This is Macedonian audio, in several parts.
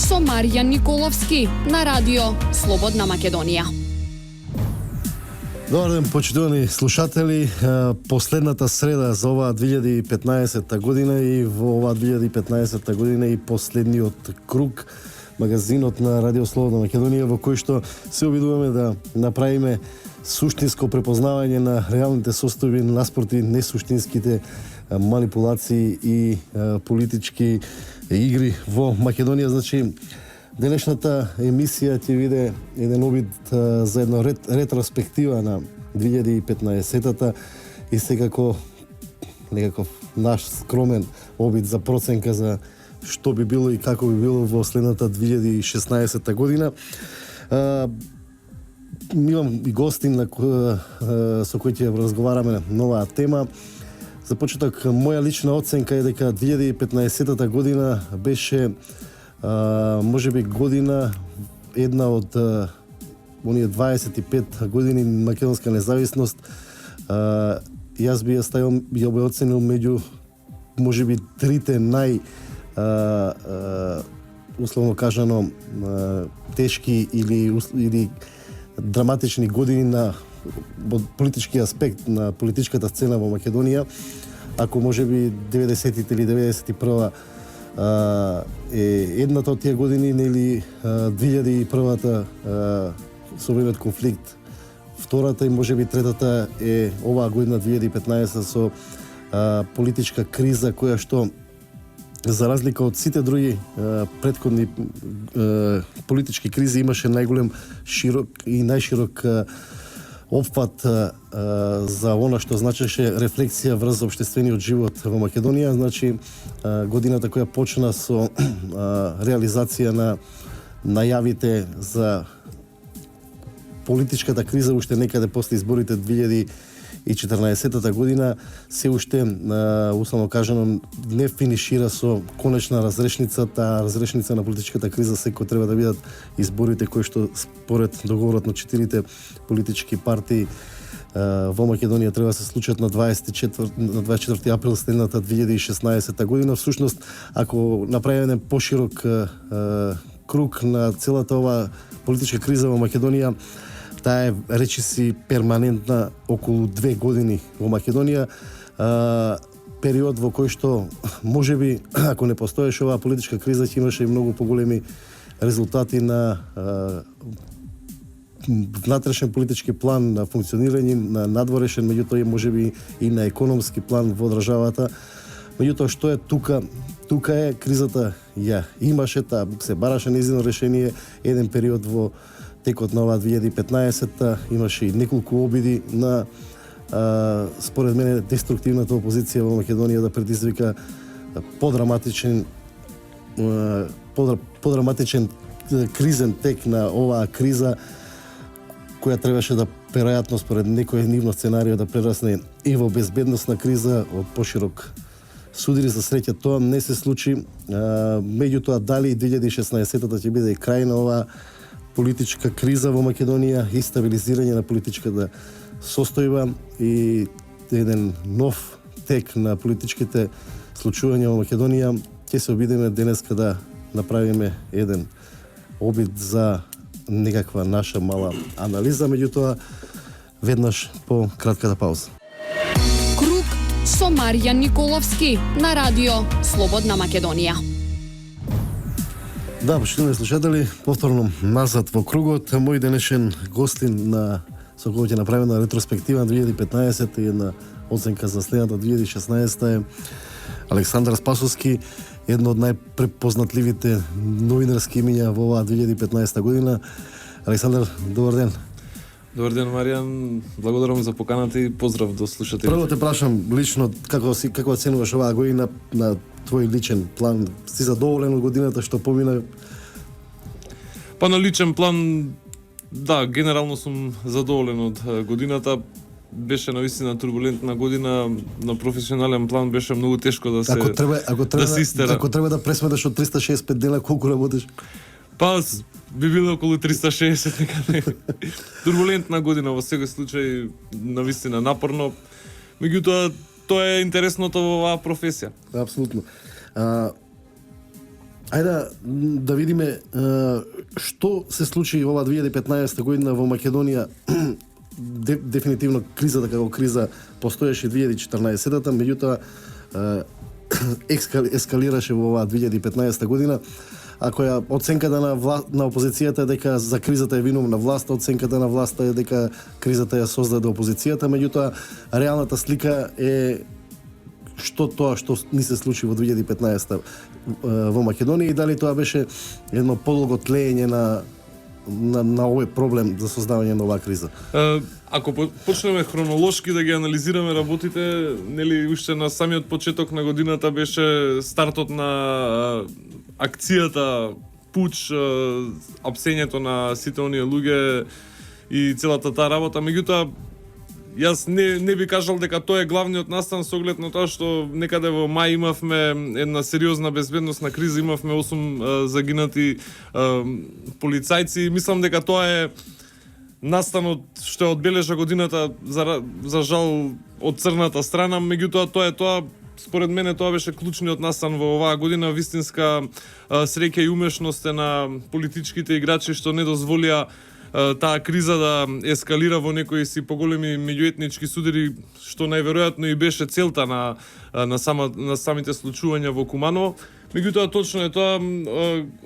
со Маријан Николовски на радио Слободна Македонија. Добар ден, почитувани слушатели. Последната среда за оваа 2015 година и во оваа 2015 година и последниот круг магазинот на радио Слободна Македонија, во кој што се обидуваме да направиме суштинско препознавање на реалните состојби наспроти несуштинските манипулации и политички игри во Македонија. Значи, денешната емисија ќе биде еден обид за една ретроспектива на 2015-та и секако некаков наш скромен обид за проценка за што би било и како би било во следната 2016 година. Имам и гостин со кој ќе разговараме на оваа тема. За почеток, моја лична оценка е дека 2015 година беше можеби година една од оние 25 години македонска независност. Јас би ја ставил, ја би оценил меѓу можеби трите условно кажано тешки или драматични години на политички аспект на политичката сцена во Македонија. Ако можеби 90-тите или 91-та е едната од тие години, нели 2001-та со војниот конфликт, втората и можеби третата е оваа година 2015 со политичка криза која што за разлика од сите други претходни политички кризи имаше најголем широк и најширок опфат за она што значеше рефлексија врз општествениот живот во Македонија. Значи, годината која почна со реализација на најавите за политичката криза уште некаде после изборите 2014 година, се уште, условно кажано, не финишира со конечна разрешница. Таа разрешница на политичката криза секој треба да бидат изборите кои што според договорот на 4 политички партии во Македонија треба да се случат на 24 април следната 2016 година. Всушност, ако направиме поширок круг на целата ова политичка криза во Македонија, таа е речиси перманентна околу 2 години во Македонија. Период во кој што можеби ако не постоеше оваа политичка криза ќе имаше и многу поголеми резултати на внатрешен политички план, на функционирање, на надворешен, меѓутоа можеби и на економски план во државата. Меѓутоа што е тука? Тука е кризата ја имаше, таа се бараше нејзино решение. Еден период во текот на оваа 2015-та имаше и неколку обиди на според мене деструктивната опозиција во Македонија да предизвика подраматичен кризен тек на оваа криза, која требаше да веројатно според некој нивно сценарио да прерасне и во безбедносна криза од поширок судири. За среќа тоа не се случи. Меѓутоа, дали 2016-та ќе биде крај на оваа политичка криза во Македонија и стабилизирање на политичката состојба и еден нов тек на политичките случувања во Македонија, ќе се обидеме денеска да направиме еден обид за некаква наша мала анализа, меѓутоа веднаш по кратката пауза. Круг со Маријан Николовски на радио Слободна Македонија. Да, почитувани слушатели, повторно назад во кругот. Мој денешен гостин со кој ќе направиме ретроспектива на 2015 и една оценка за следната 2016 е Александар Спасовски, едно од најпрепознатливите новинарски имиња во оваа 2015 година. Александар, добар ден. Добар ден, Маријан. Благодарам за поканата и поздрав до слушателите. Прво те прашам лично како оценуваш оваа година на твој личен план? Си задоволен од годината што помина? Па на личен план, да, генерално сум задоволен од годината. Беше навистина турбулентна година, на професионален план беше многу тешко да се истера. Ако треба да пресметаш од 365 дена, колку работиш? Па би било околу 360 некаде. Турбулентна година во секој случај, навистина напорно. Меѓутоа, тоа е интересното во оваа професија. Апсолутно. Ајде да видиме што се случи ова 2015 година во Македонија. Дефинитивно кризата како криза постоеше 2014-та, меѓутоа ескалираше во оваа 2015 година. Ако ја оценката на опозицијата е дека за кризата е виновна власта, оценката на власта е дека кризата ја создаде опозицијата, меѓутоа реалната слика е што ни се случи во 2015 во Македонија и дали тоа беше едно подолго тлеење на овој проблем за создавање на оваа криза. Ако почнеме хронолошки да ги анализираме работите, нели уште на самиот почеток на годината беше стартот на акцијата пуч, апсењето на сите оние луѓе и целата таа работа, меѓутоа јас не би кажал дека тоа е главниот настан со оглед на тоа што некаде во мај имавме една сериозна безбедносна криза, имавме 8 загинати полицајци. Мислам дека тоа е настанот што ја одбележа годината за жал од црната страна, меѓутоа тоа е тоа. Според мене тоа беше клучниот настан во оваа година, вистинска среќа и умешност на политичките играчи што не дозволија таа криза да ескалира во некои си поголеми меѓуетнички судири, што најверојатно и беше целта на самите случувања во Куманово. Меѓутоа точно е тоа,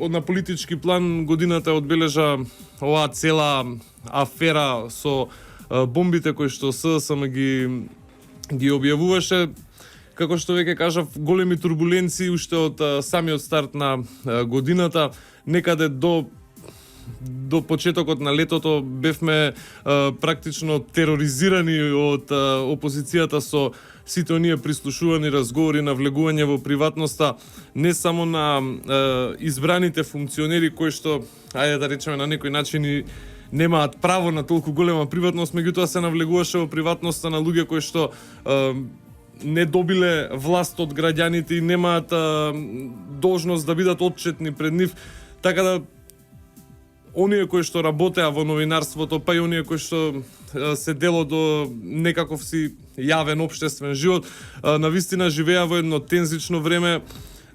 на политички план годината одбележа оваа цела афера со бомбите кои што СДСМ ги објавуваше. Како што веќе кажав, големи турбуленции уште од самиот старт на годината, некаде до почетокот на летото бевме практично тероризирани од опозицијата со сите оние прислушувани разговори, навлегување во приватноста, не само на избраните функционери кои што, ајде да речеме на некој начин и немаат право на толку голема приватност, меѓутоа се навлегуваше во приватноста на луѓе кои што не добиле власт од граѓаните и немаат должност да бидат отчетни пред нив, така да оние кои што работеа во новинарството, па и оние кои што се дело до некаков си јавен општествен живот, навистина живеа во едно тензично време.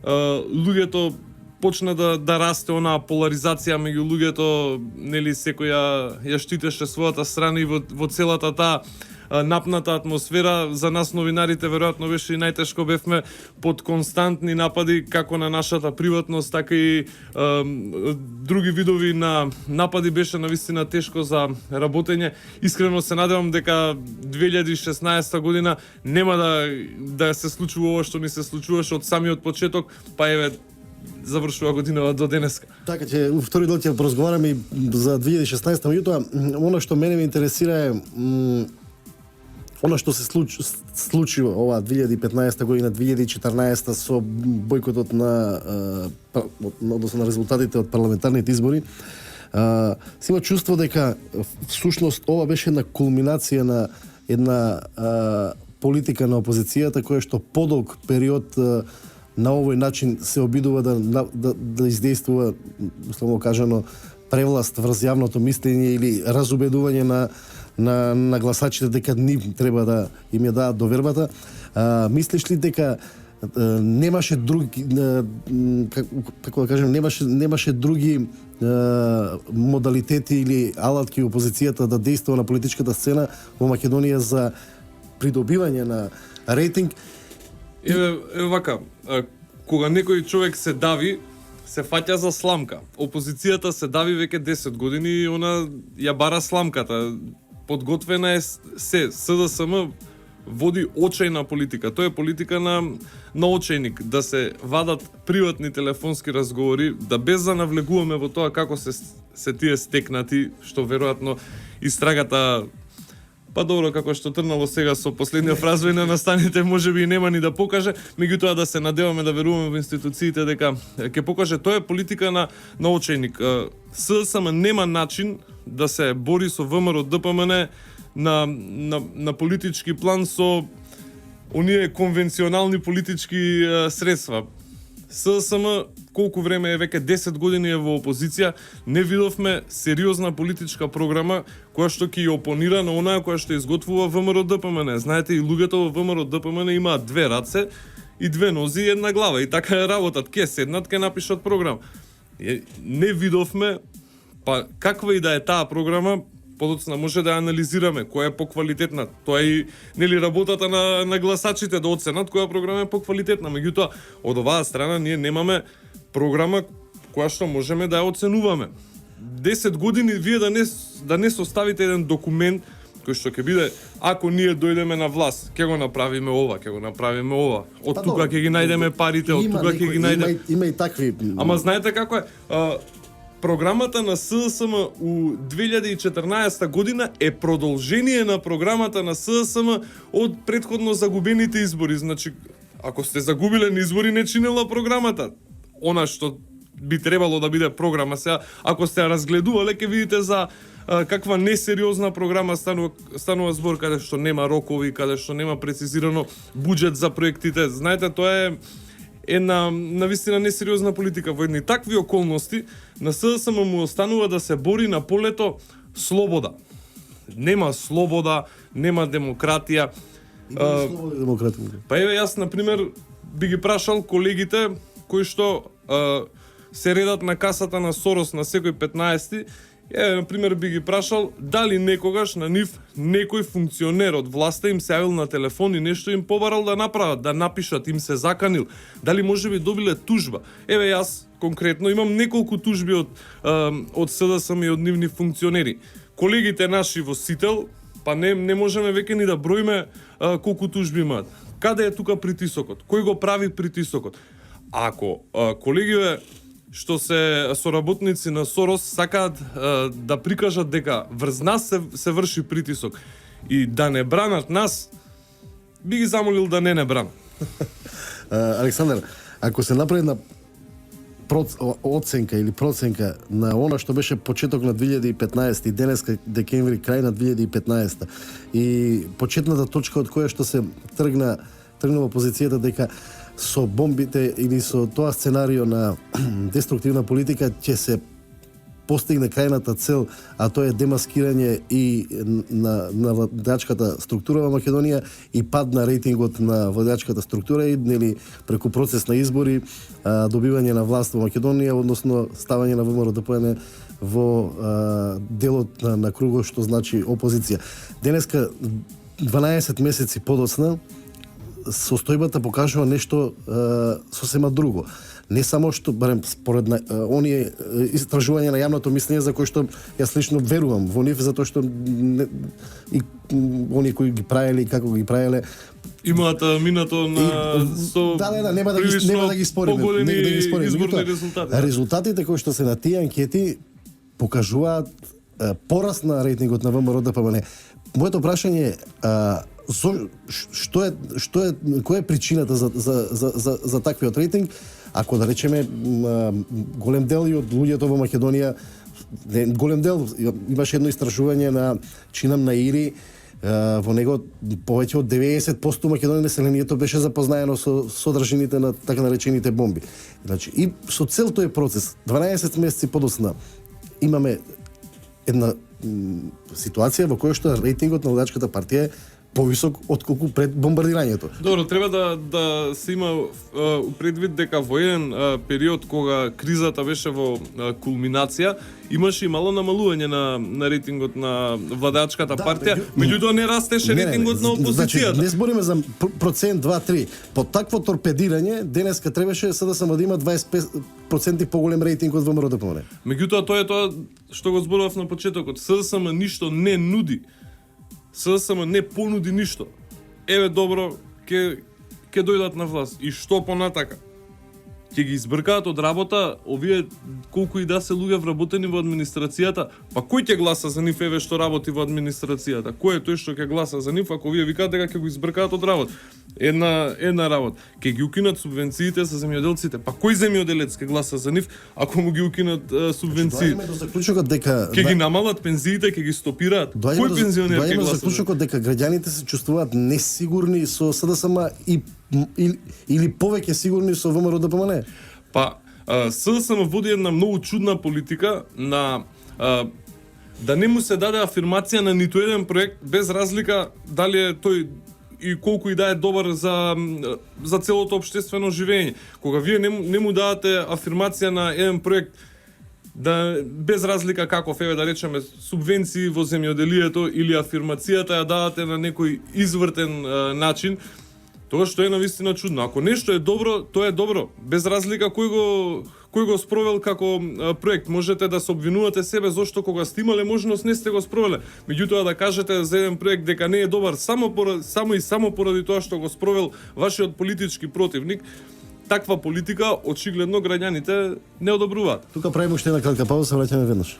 Луѓето почна да расте онаа поларизација меѓу луѓето, нели секој ја штитеше својата страна и во целата таа напната атмосфера. За нас новинарите веројатно беше и најтешко, бевме под константни напади како на нашата приватност, така и други видови на напади. Беше навистина тешко за работење. Искрено се надевам дека 2016 година нема да се случува ова што ни се случуваше од самиот почеток, па еве завршува година до денеска. Така че втори дел ќе поразговараме и за 2016, меѓутоа она што мене ме интересира е она што се случи ова 2015 година, 2014 со бојкотот односно на резултатите од парламентарните избори, се има чувство дека всушност ова беше една кулминација на една политика на опозицијата која што подолг период на овој начин се обидува да издействува, условно кажано, превласт врз јавното мислење или разубедување на гласачите дека нив треба да им ја дадат довербата. Мислиш ли дека немаше други, како да кажем, немаше други модалитети или алатки опозицијата да действува на политичката сцена во Македонија за придобивање на рейтинг? Еве вака, кога некој човек се дави, се фаќа за сламка. Опозицијата се дави веќе 10 години и она ја бара сламката. Подготвена е се. СДСМ води очајна политика. Тоа е политика на очајник. Да се вадат приватни телефонски разговори, да без да навлегуваме во тоа како се тие стекнати, што веројатно истрагата, па добро, како што трнало сега со последниот развој на настаните, можеби и нема ни да покаже, меѓутоа да се надеваме, да веруваме во институциите дека ќе покаже. Тоа е политика на очајник. СДСМ нема начин да се бори со ВМРО ДПМН на политички план со оние конвенционални политички средства. СДСМ колку време е, веќе 10 години е во опозиција, не видовме сериозна политичка програма која што ќе опонира на онаа која што изготвува ВМРО ДПМН. Знаете, и луѓето во ВМРО ДПМН имаат две раце и две нози и една глава. И така е работат. Ке седнат, ке напишат програма. Не видовме, па каква и да е таа програма, подоцна може да ја анализираме која е поквалитетна. Тоа е и нели работата на гласачите да оценат која програма е поквалитетна. Меѓутоа, од оваа страна ние немаме програма која што можеме да ја оценуваме. 10 години вие да не составите еден документ кој што ќе биде ако ние дојдеме на власт, ќе го направиме ова, ќе го направиме ова. Од Па, тука ќе ги најдеме парите, од тука ќе ги најдеме. Има и такви. Ама знаете како е? Програмата на СДСМ у 2014 година е продолжение на програмата на СДСМ од претходно загубените избори. Значи, ако сте загубиле на избори, не чинела програмата. Она што би требало да биде програма. Сега, ако сте ја разгледувале, ќе видите за каква несериозна програма станува збор, каде што нема рокови, каде што нема прецизирано буџет за проектите. Знаете, тоа е една навистина несериозна политика. Во едни такви околности на СДСМ му останува да се бори на полето слобода. Нема слобода, нема демократија. Демократија. Па еве јас на пример би ги прашал колегите кои што се редат на касата на Сорос на секој 15-ти. На пример би ги прашал дали некогаш на нив некој функционер од власта им се јавил на телефон и нешто им побарал да направат, да напишат, им се заканил. Дали можеби добиле тужба? Еве јас конкретно имам неколку тужби од СДСМ и од нивни функционери. Колегите наши во Сител, па не можеме веќе ни да броиме колку тужби имаат. Каде е тука притисокот? Кој го прави притисокот? Ако колегиве што се соработници на Сорос сакаат да прикажат дека врз нас се врши притисок и да не бранат нас, би ги замолил да не бранат. Александар, ако се направи една оценка или проценка на она што беше почеток на 2015 и денеска декември крај на 2015 и почетната точка од која што се тргнува позицијата дека со бомбите или со тоа сценарио на деструктивна политика ќе се постигне крајната цел, а тоа е демаскирање и на владачката структура во Македонија и пад на рейтингот на владачката структура и нели преку процес на избори добивање на власт во Македонија, односно ставање на ВМРО-ДПМН во делот на кругот што значи опозиција. Денеска 12 месеци подоцна состојбата покажува нешто сосема друго. Не само што, барем според оние истражувања на јавното мислење за кои што јас лично верувам во нив, затоа што и оние кои ги правеле и како ги правеле имаат минато на нема да ги спориме, изборни резултати. Резултатите кои што се на тие анкети покажуваат пораст на рейтингот на ВМРО-ДПМН. Моето прашање е која е причината за таквиот рейтинг, ако да речеме голем дел и од луѓето во Македонија, голем дел имаше едно истражување на Чинам Наири, во него повеќе од 90% Македонија населението беше запознаено со содржините на така наречените бомби. Значи и со цел тој процес 12 месеци подоцна имаме една ситуација во која што рейтингот на владачката партија е повисок отколку пред бомбардирањето. Добро, треба да се има предвид дека во еден период кога кризата беше во кулминација, имаше и мало намалување на рейтингот на владачката партија, меѓутоа не растеше рейтингот на опозицијата. Значи, не збориме за процент 2-3. По такво торпедирање денеска требаше СДСМ да има 25% поголем рейтинг од ВМРО-ДПМН. Меѓутоа тоа е тоа што го зборував на почетокот. СДСМ ништо не нуди. СДСМ не понуди ништо. Еве добро, ќе дојдат на власт. И што понатака? Ќе ги избркаат од работа овие колку и да се луѓе вработени во администрацијата, па кој ќе гласа за нив еве што работи во администрацијата? Кој е тој што ќе гласа за нив ако вие викаат дека ќе го избркаат од работа? Една работа. Ќе ги укинат субвенциите за земјоделците. Па кој земјоделец ќе гласа за нив ако му ги укинат субвенции? Доаѓаме до заклучокот дека ќе ги намалат пензиите, ќе ги стопираат. Кој пензионер ќе гласа? Доаѓаме до заклучокот дека граѓаните се чувствуваат несигурни со СДСМ или повеќе сигурни со ВМРО-ДПМН. Па СДСМ води една многу чудна политика на да не му се даде афирмација на ниту еден проект без разлика дали е тој и колку и да е добар за целото општествено живење. Кога вие не му давате афирмација на еден проект, да без разлика каков, еве да речеме субвенции во земјоделието или афирмацијата ја давате на некој извртен начин, тоа што е навистина чудно. Ако нешто е добро, тоа е добро, без разлика кој го спровел како проект. Можете да се обвинувате себе зошто кога сте имале можност не сте го спровеле. Меѓутоа да кажете за еден проект дека не е добар само поради тоа што го спровел вашиот политички противник, таква политика очигледно граѓаните не одобруваат. Тука правиме уште една кратка пауза, враќаме веднаш.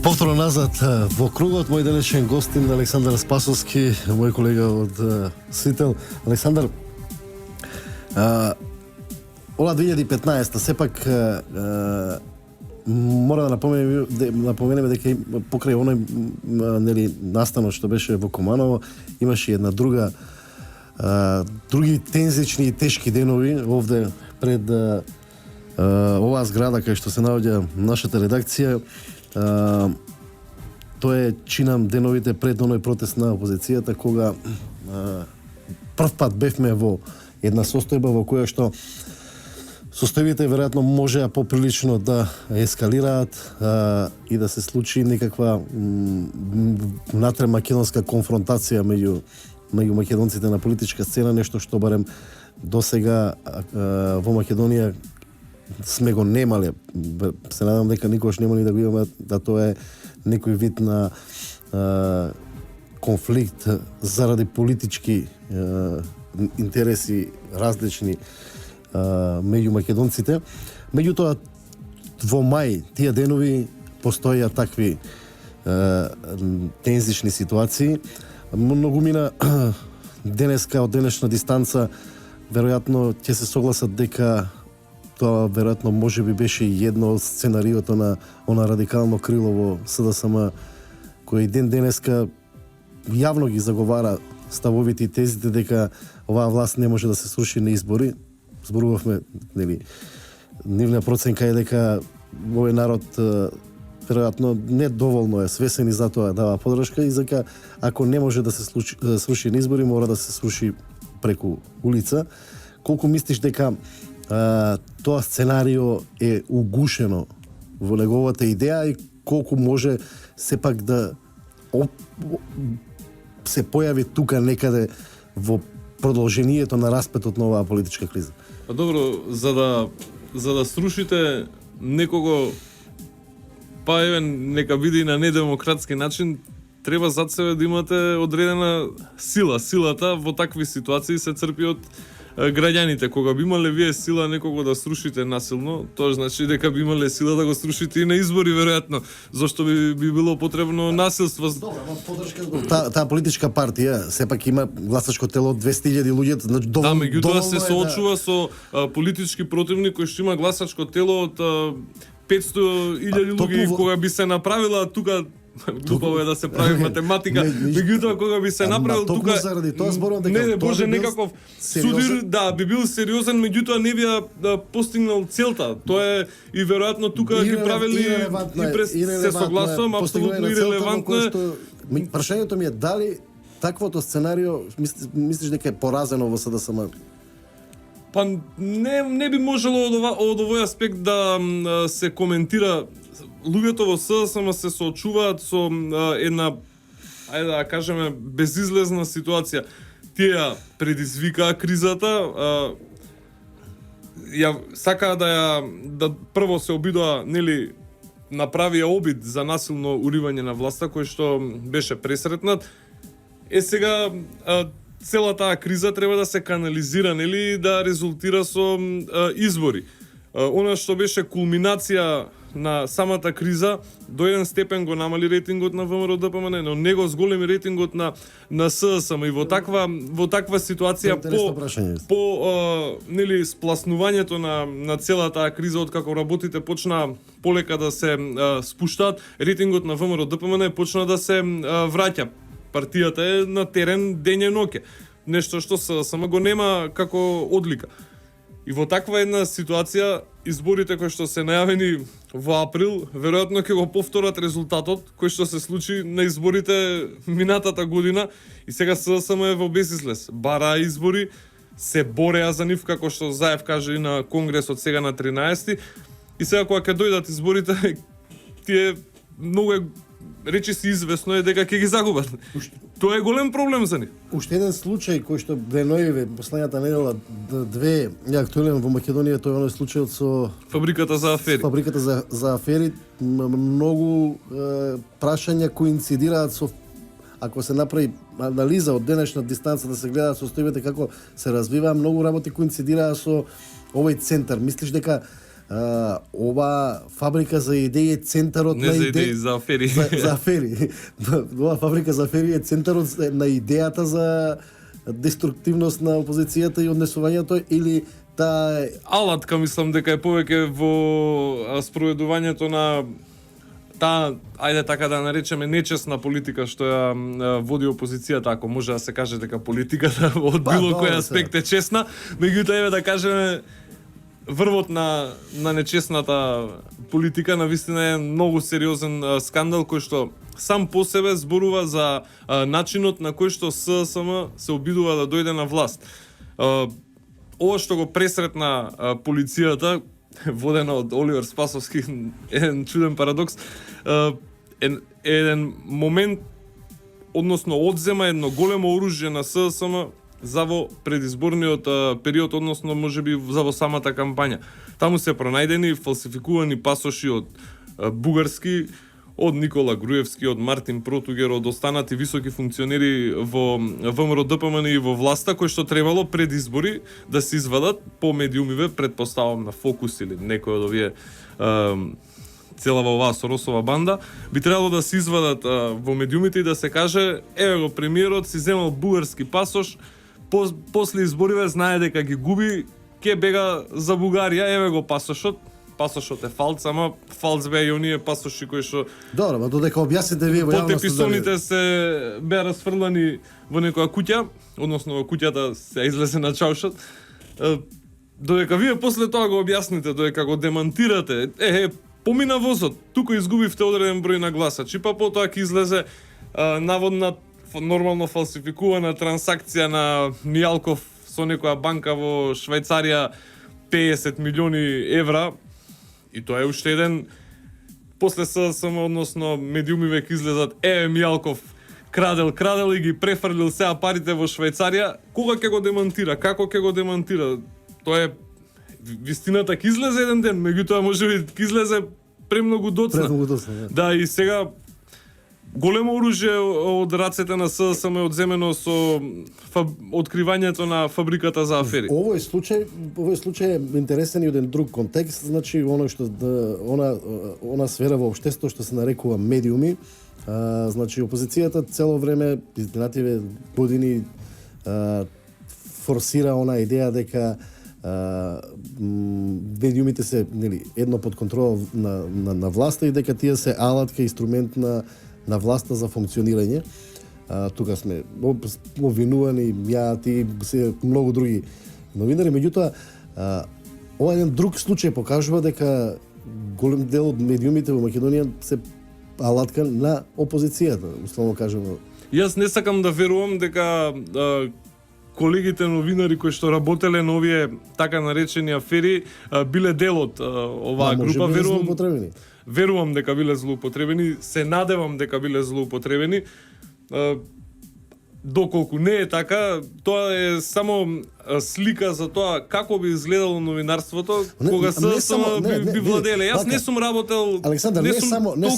Повторно назад во кругот, мој денешен гостин Александар Спасовски, мој колега од Сител. Александар, ова 2015 сепак мора да напоменеме дека покрај оној настанот што беше во Куманово, имаше една други тензични и тешки денови овде пред оваа зграда кај што се наоѓа нашата редакција. Тоа е, чинам, деновите пред оној протест на опозицијата, кога прв пат бевме во една состојба во која што состојбите веројатно можеа поприлично да ескалираат и да се случи некаква натремакедонска конфронтација меѓу македонците на политичка сцена, нешто што барем досега во Македонија сме го немале. Се надам дека никош нема ни да го имаме, да тоа е некој вид на конфликт заради политички интереси различни меѓу македонците. Меѓутоа, во мај тие денови постоја такви тензични ситуации. Многумина денеска од денешна дистанца веројатно ќе се согласат дека тоа веројатно можеби беше едно од сценариото на она радикално крило во СДСМ, кој ден денеска јавно ги заговара ставовите и тезите дека оваа власт не може да се сруши на избори. Зборувавме, нивна проценка е дека овој народ веројатно недоволно е свесен и затоа дава подршка и дека ако не може да се сруши на избори, мора да се сруши преку улица. Колку мислиш дека тоа сценарио е угушено во неговата идеја и колку може сепак да се појави тука некаде во продолжението на распетот на оваа политичка криза? Па добро, за да срушите некого, па еве нека биде и на недемократски начин, треба зад себе да имате одредена сила. Силата во такви ситуации се црпи од граѓаните. Кога би имале вие сила некого да срушите насилно, тоа значи дека би имале сила да го срушите и на избори веројатно. Зошто би било потребно насилство? Таа политичка партија сепак има гласачко тело од 200.000 луѓе, значи да, меѓутоа се соочува со политички противник кој што има гласачко тело од 500.000 луѓе, кога би се направила тука глупаво е да се прави математика, меѓутоа кога би се направил тука заради тоа зборувам дека не може некаков судир би бил сериозен, меѓутоа не би постигнал целта. Тоа е и веројатно тука ги правели и през се согласувам, апсолутно ирелевантно е. Прашањето ми е дали таквото сценарио мислиш дека е поразено во СДСМ? Па не би можело од овој аспект да се коментира. Луѓето во СДСМ се соочуваат со една, ајде да кажеме, безизлезна ситуација. Тие предизвикаа кризата, сакаа да прво се обидоа, направија обид за насилно уривање на власта, кој што беше пресретнат. Сега целата таа криза треба да се канализира, да резултира со избори. Она што беше кулминација на самата криза, до еден степен го намали рейтингот на ВМРО ДПМН, но не го зголеми рейтингот на СДСМ и во таква ситуација по спласнувањето на целата таа криза, откако работите почна полека да се спуштаат, рейтингот на ВМРО ДПМН почна да се враќа. Партијата е на терен дење ноќе. Нешто што СДСМ го нема како одлика. И во таква една ситуација, изборите кои што се најавени во април, веројатно ќе го повторат резултатот кој што се случи на изборите минатата година и сега СДСМ е во безизлез. Бараа избори, се бореа за нив, како што Заев каже и на Конгресот сега на 13-ти. И сега кога ќе дојдат изборите, тие многу е, речи си известно е дека ќе ги загубат. Тоа е голем проблем за нив. Уште еден случај кој што деноиве последната недела две е актуелен во Македонија, тоа е оној случајот со Фабриката за афери. Фабриката за афери. Многу прашања коинцидираат со, ако се направи анализа од денешна дистанца да се гледаат состојбите како се развиваа, многу работи коинцидираа со овој центар. Мислиш дека ова фабрика за идеи е центарот Не на за идеи идеи, за афери. за афери. Ова фабрика за афери е центарот на идејата за деструктивност на опозицијата и однесувањето, или таа Алатка мислам дека е повеќе во спроведувањето на таа, ајде така да наречеме, нечесна политика што ја води опозицијата, ако може да се каже дека политиката од било кој аспект е чесна, меѓутоа еве да кажеме врвот на нечесната политика навистина е многу сериозен скандал кој што сам по себе зборува за начинот на кој што СДСМ се обидува да дојде на власт. Ова што го пресретна полицијата, водена од Оливер Спасовски, еден чуден парадокс, еден момент, односно одзема едно големо оружје на СДСМ за во предизборниот период, односно можеби за во самата кампања. Таму се пронајдени фалсификувани пасоши од бугарски, од Никола Груевски, од Мартин Протугер, од останати високи функционери во ВМРО ДПМН и во власта, кои што требало пред избори да се извадат по медиумиве, предпоставам на Фокус или некој од овие целава оваа Соросова банда, би требало да се извадат во медиумите и да се каже, еве го премиерот си земал бугарски пасош, после избориве знае дека ги губи, ке бега за Бугарија, еве го пасошот. Пасошот е фалц, ама фалц беа и оние пасоши кои што добро, ма додека објасните вие во јавноста. потеписоните се беа расфрлани во некоја куќа, односно во куќата се излезе на чаушот. Додека вие после тоа го објасните, додека го демантирате, помина возот, тука изгубивте одреден број на гласачи, па потоа ќе излезе наводна нормално фалсификувана трансакција на Мијалков со некоја банка во Швајцарија 50 милиони евра, и тоа е уште еден, после СДСМ, односно медиумиве ќе излезат, Мијалков крадел и ги префрлил сега парите во Швајцарија. Кога ќе го демантира? Како ќе го демантира? Тоа е вистината ќе излезе еден ден, меѓутоа можеби ќе излезе премногу доцна. Да, и сега големо оружје од рацете на СДСМ е одземено со откривањето на фабриката за афери. Овој случај е интересен и од еден друг контекст, значи оно што она сфера во општеството што се нарекува медиуми, значи опозицијата цело време изминативе години форсира она идеја дека медиумите се едно под контрола на власта и дека тие се алатка, инструмент на власта за функционирање. Тука сме обвинувани, ја, ти, многу други новинари, меѓутоа ова еден друг случај покажува дека голем дел од медиумите во Македонија се алатка на опозицијата, условно кажемо. Јас не сакам да верувам дека колегите новинари кои што работеле на овие така наречени афери биле дел од оваа група. Верувам дека биле злоупотребени, се надевам дека биле злоупотребени. Доколку не е така, тоа е само слика за тоа како би изгледало новинарството кога би владеле. Јас не сум работел, Александар, не сум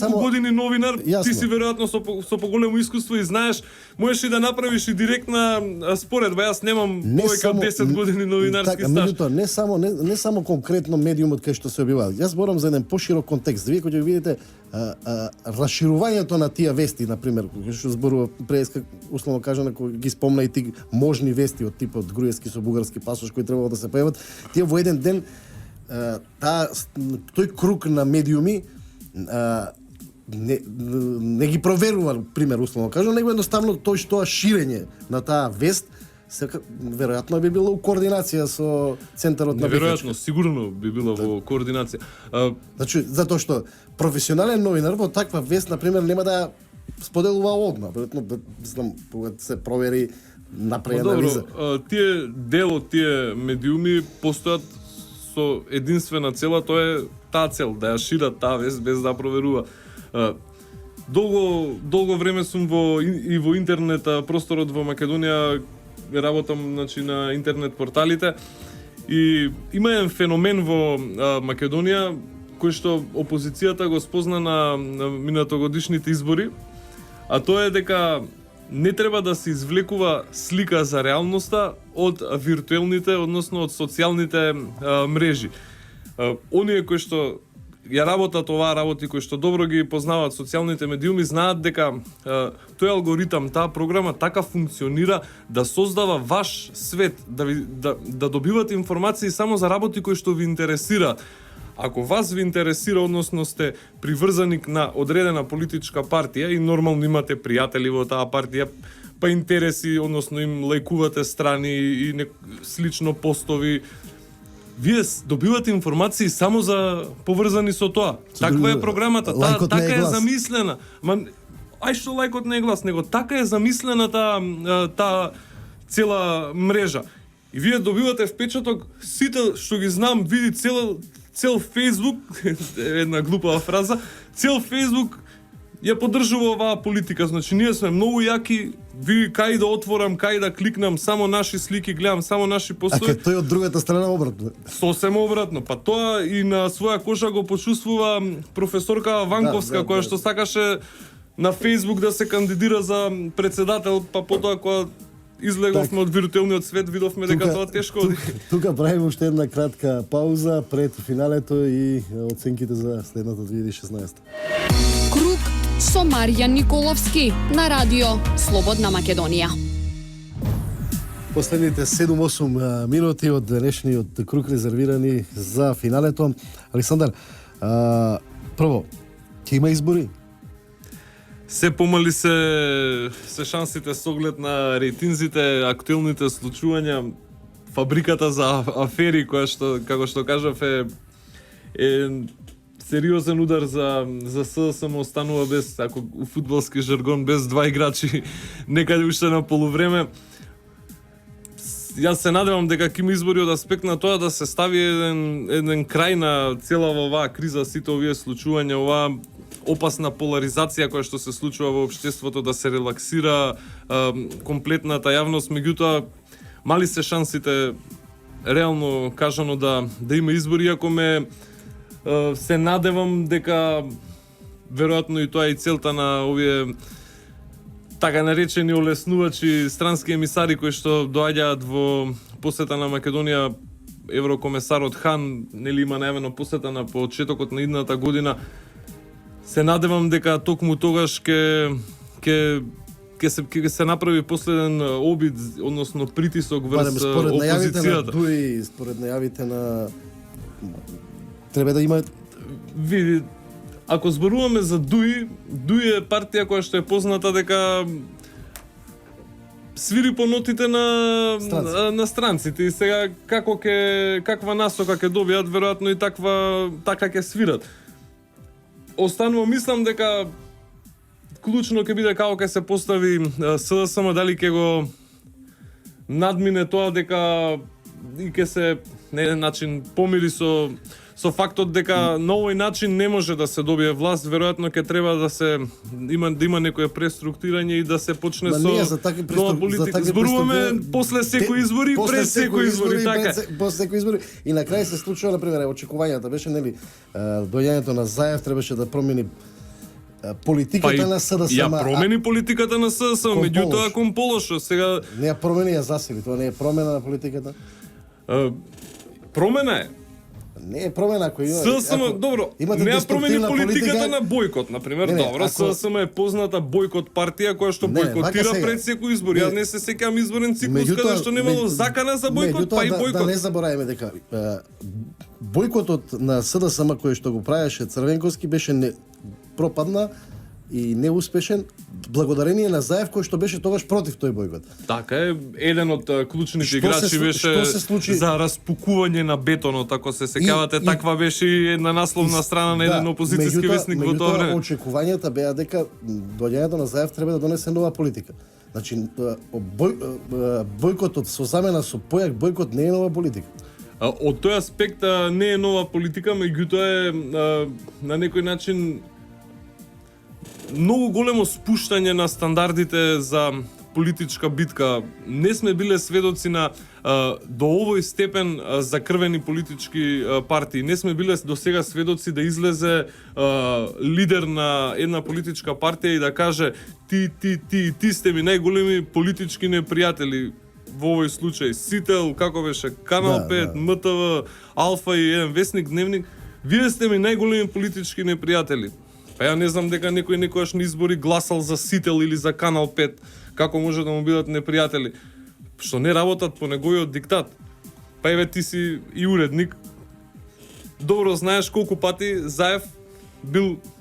толку години новинар, ти си веројатно со поголемо искуство и знаеш, можеш и да направиш и директна споредба. Јас немам повеќе од 10 години новинарски стаж. Не само конкретно медиумот кај што се објавува. Јас зборам за еден поширок контекст. Вие кога ќе видите расширувањето на тие вести, на пример, што зборува преска, условно кажано, кога ги спомна и ти можни вести од типот Груевски со бугарски пасош кои требало да се појават, тие во еден ден тој круг на медиуми не ги проверува, пример, условно кажано, него едноставно тоа ширење на таа вест веројатно би било у координација со центарот на Неверојатно, сигурно би било во координација. Значи, затоа што професионален новинар во таква вест, на пример, нема да ја споделува одма. Веројатно, знам, кога се провери направи анализа. Тие дел од тие медиуми постојат со единствена цела, тоа е таа цел, да ја шират таа вест без да проверува. Долго време сум и во интернет просторот во Македонија, работам значи на интернет порталите и има еден феномен во Македонија кој што опозицијата го спозна на минатогодишните избори, а тоа е дека не треба да се извлекува слика за реалноста од виртуелните, односно од социјалните мрежи. Оние кои што ја работат оваа работи, кои што добро ги познаваат социјалните медиуми, знаат дека тој алгоритам, таа програма така функционира да создава ваш свет, да добивате информации само за работи кои што ви интересираат. Ако вас ви интересира, односно сте приврзаник на одредена политичка партија и нормално имате пријатели во таа партија, па интереси, односно им лајкувате страни и слично постови, вие добивате информации само за поврзани со тоа. Таква е програмата, така е замислена. Ај што лајкот не е глас, него така е замислена таа цела мрежа. И вие добивате впечаток, сите што ги знам, види цел Facebook, една глупава фраза, цел Facebook ја поддржува оваа политика. Значи, ние сме многу јаки, ви кај да отворам, кај да кликнам, само наши слики гледам, само наши постои. А тој од другата страна обратно. Сосем обратно. Па тоа и на своја коша го почувствува професорка Ванковска, која што сакаше на Facebook да се кандидира за председател, па потоа кога излеговме од виртуелниот свет, видовме дека тоа тешко оди. Тука правиме уште една кратка пауза пред финалето и оценките за следната 2016. Круг со Маријан Николовски на радио Слободна Македонија. Последните 7-8 минути од денешниот круг резервирани за финалето. Александар, прво, ќе има избори? Се помали се шансите со оглед на рейтинзите, актуелните случувања, фабриката за афери, која што, како што кажав, е сериозен удар за СДСМ, останува без, ако у фудбалски жаргон, без два играчи некаде уште на полувреме. Јас се надевам дека ќе има избори од аспект на тоа да се стави еден крај на цела оваа криза, сите овие случувања, оваа опасна поларизација која што се случува во општеството, да се релаксира комплетната јавност, меѓутоа мали се шансите реално кажано да има избори, ако се надевам дека веројатно и тоа е целта на овие така наречени олеснувачи, странски емисари кои што доаѓаат во посета на Македонија. Еврокомесарот Хан нели има најавено посета на почетокот на идната година. Се надевам дека токму тогаш ќе се направи последен обид, односно притисок врз опозицијата. Според најавите на треба да има. Види, ако зборуваме за ДУИ е партија која што е позната дека свири по нотите на странците и сега каква насока ќе добијат, веројатно и така ќе свират. Останува, мислам дека клучно ќе биде како ќе се постави СДСМ, дали ќе го надмине тоа дека и ќе се на еден начин помири со фактот дека на овој начин не може да се добие власт, веројатно ќе треба да има некое преструктурирање и да се почне со нова политика. Зборуваме после секој избори, пред секој избори, така. После секој избори и на крај се случува, на пример, очекувањата беше нели доаѓањето на Заев требаше да промени политиката на СДСМ. Ја промени политиката на СДСМ, меѓутоа кон Полошо сега не ја промени, ја засили, тоа не е промена на политиката. Промена е. Не е промена ако има. СДСМ, добро, не ја промени политиката на бойкот, например. Добро, СДСМ е позната бойкот партија која што бойкотира пред секој избор. Јас не се сеќавам изборен циклус каде што немало закана за бойкот, па и бойкот. Да не забораваме дека бойкотот на СДСМ кој што го правеше Црвенковски беше пропадна и неуспешен благодарение на Заев кој што беше тогаш против тој бойкот. Така е, еден од клучните Што играчи се беше случи? за распукување на бетонот, ако се сеќавате, таква беше и една насловна страна на еден опозицијски весник во тоа време. Очекувањата беа дека доаѓањето на Заев треба да донесе нова политика. Значи, бојкотот со замена со појак бојкот не е нова политика. Од тој аспект не е нова политика, меѓутоа е на некој начин многу големо спуштање на стандардите за политичка битка. Не сме биле сведоци на до овој степен закрвени политички партии. Не сме биле до сега сведоци да излезе лидер на една политичка партија и да каже ти сте ми најголеми политички непријатели. Во овој случај Сител, како беше, Канал 5, МТВ, Алфа и еден весник, дневник, вие сте ми најголеми политички непријатели. Па ја не знам дека некој некојаш на избори гласал за Сител или за Канал 5, како може да му бидат непријатели, што не работат по неговиот диктат. Па еве ти си и уредник, добро знаеш колку пати Заев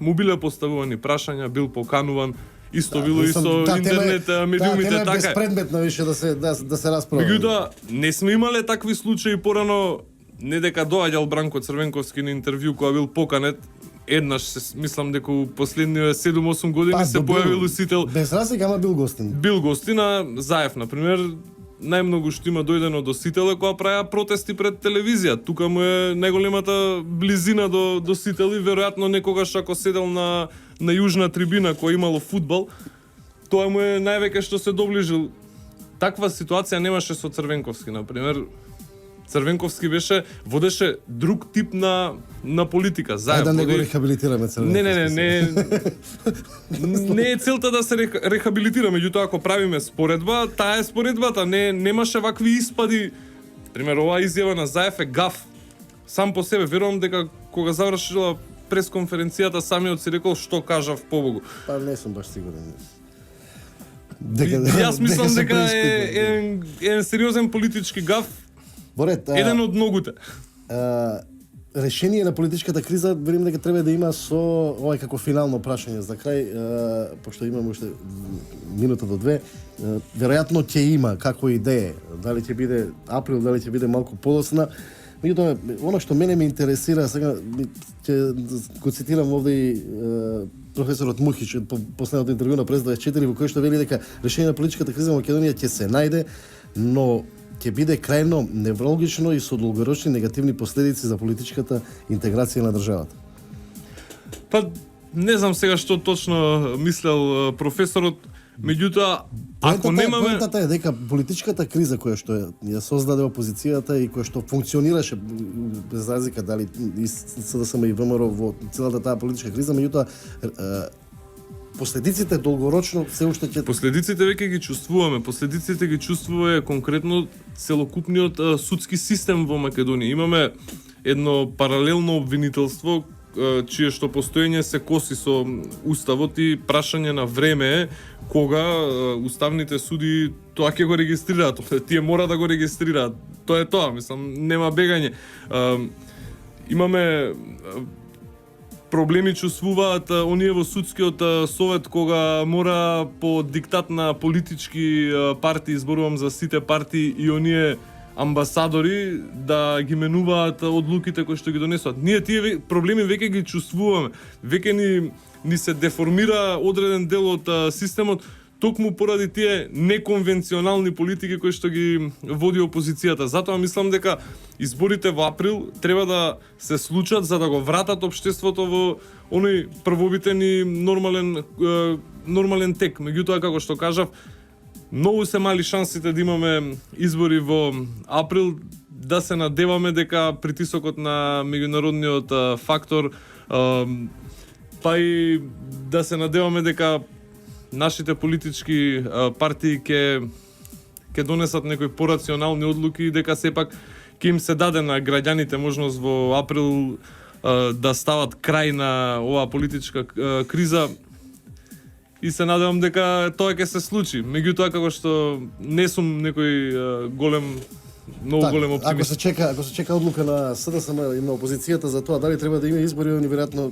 му биле поставувани прашања, бил покануван, исто било и со интернет медиумите, така е. Тема е безпредметна више да се расправа. Меѓутоа, не сме имале такви случаи порано, не дека доаѓал Бранко Црвенковски на интервју кога бил поканет, еднаш, мислам дека у последниве 7-8 години се појавил Сител. Без разлика, ама бил гостин. Бил гостина, Заев, например, најмногу што има дојдено до Сител кога правеа протести пред телевизија. Тука му е најголемата близина до Сител и веројатно некогаш ако седел на јужна трибина која имало фудбал, тоа му е највеќе што се доближил. Таква ситуација немаше со Црвенковски, например. Црвенковски водеше друг тип на политика. Заев да не го рехабилитираме Црвенковски. Не е целта да се рехабилитира, меѓутоа ако правиме споредба, таа е споредбата, немаше вакви испади. Пример, оваа изјава на Заев е гаф. Сам по себе, верувам дека кога завршила пресконференцијата самиот си рекол што кажав побогу. Па не сум баш сигурен. Јас мислам дека е еден сериозен политички гаф. Еден од многуте. Решение на политичката криза верувам дека треба да има со овај како финално прашање за крај, пошто имаме уште минута до две, веројатно ќе има како идеја, дали ќе биде април, дали ќе биде малку подоцна. Меѓутоа, она што мене ме интересира, сега ќе го цитирам овде и професорот Мухич по последното интервју на Прес 24 во кој што вели дека решение на политичката криза во Македонија ќе се најде, но ќе биде крајно неврологично и со долгорочни негативни последици за политичката интеграција на државата. Па не знам сега што точно мислел професорот, меѓутоа ако немаме поентата е дека политичката криза која што ја создаде опозицијата и која што функционираше без разлика дали и СДСМ и ВМРО во целата таа политичка криза, меѓутоа последиците долгорочно се уште ќе... Последиците веќе ги чувствуваме. Последиците ги чувствува конкретно целокупниот судски систем во Македонија. Имаме едно паралелно обвинителство чие што постоење се коси со уставот и прашање на време кога уставните суди тоа ќе го регистрираат. Тие мора да го регистрираат. Тоа е тоа, мислам, нема бегање. Имаме проблеми чувствуваат оние во судскиот совет кога мора по диктат на политички партии, зборувам за сите партии и оние амбасадори да ги менуваат одлуките кои што ги донесуваат. Ние тие проблеми веќе ги чувствуваме. Веќе ни се деформира одреден дел од системот токму поради тие неконвенционални политики кои што ги води опозицијата. Затоа мислам дека изборите во април треба да се случат за да го вратат општеството во оној првобитен и нормален тек. Меѓутоа, како што кажав, многу се мали шансите да имаме избори во април, да се надеваме дека притисокот на меѓународниот фактор, па и да се надеваме дека нашите политички партии ќе донесат некои порационални одлуки и дека сепак ќе им се даде на граѓаните можност во април да стават крај на оваа политичка криза. И се надевам дека тоа ќе се случи. Меѓутоа, како што не сум некој голем многу голем Ако оптимист. се чека одлука на СДСМ и на опозицијата за тоа дали треба да има избори, они веројатно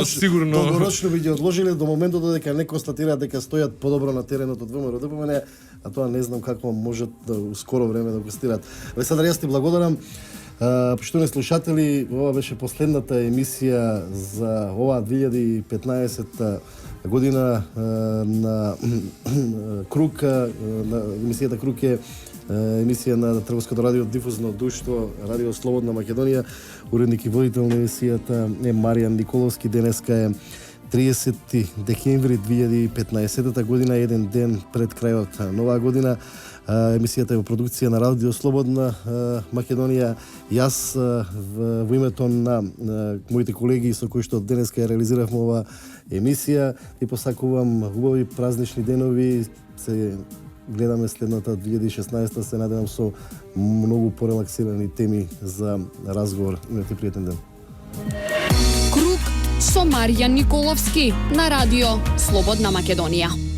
Сигурно. долгорочно би ги одложиле до моментот додека не констатираат дека стојат подобро на теренот од ВМРО ДПМН, а тоа не знам како можат да у скоро време да констатираат. Александар, јас ти благодарам. Поштовни слушатели, ова беше последната емисија за оваа 2015 година на Круг, на емисијата Круг е емисија на Трговското радио дифузно друштво Радио Слободна Македонија. Уредник и водител на емисијата е Маријан Николовски. Денеска е 30 декември 2015 година, еден ден пред крајот на оваа година. Емисијата е во продукција на Радио Слободна Македонија. Јас во името на моите колеги со кои што денеска ја реализиравме ова емисија и посакувам убави празнични денови. Се гледаме следната 2016, се надевам со многу порелаксирани теми за разговор. Имате пријатен ден. Круг со Маријан Николовски на Радио Слободна Македонија.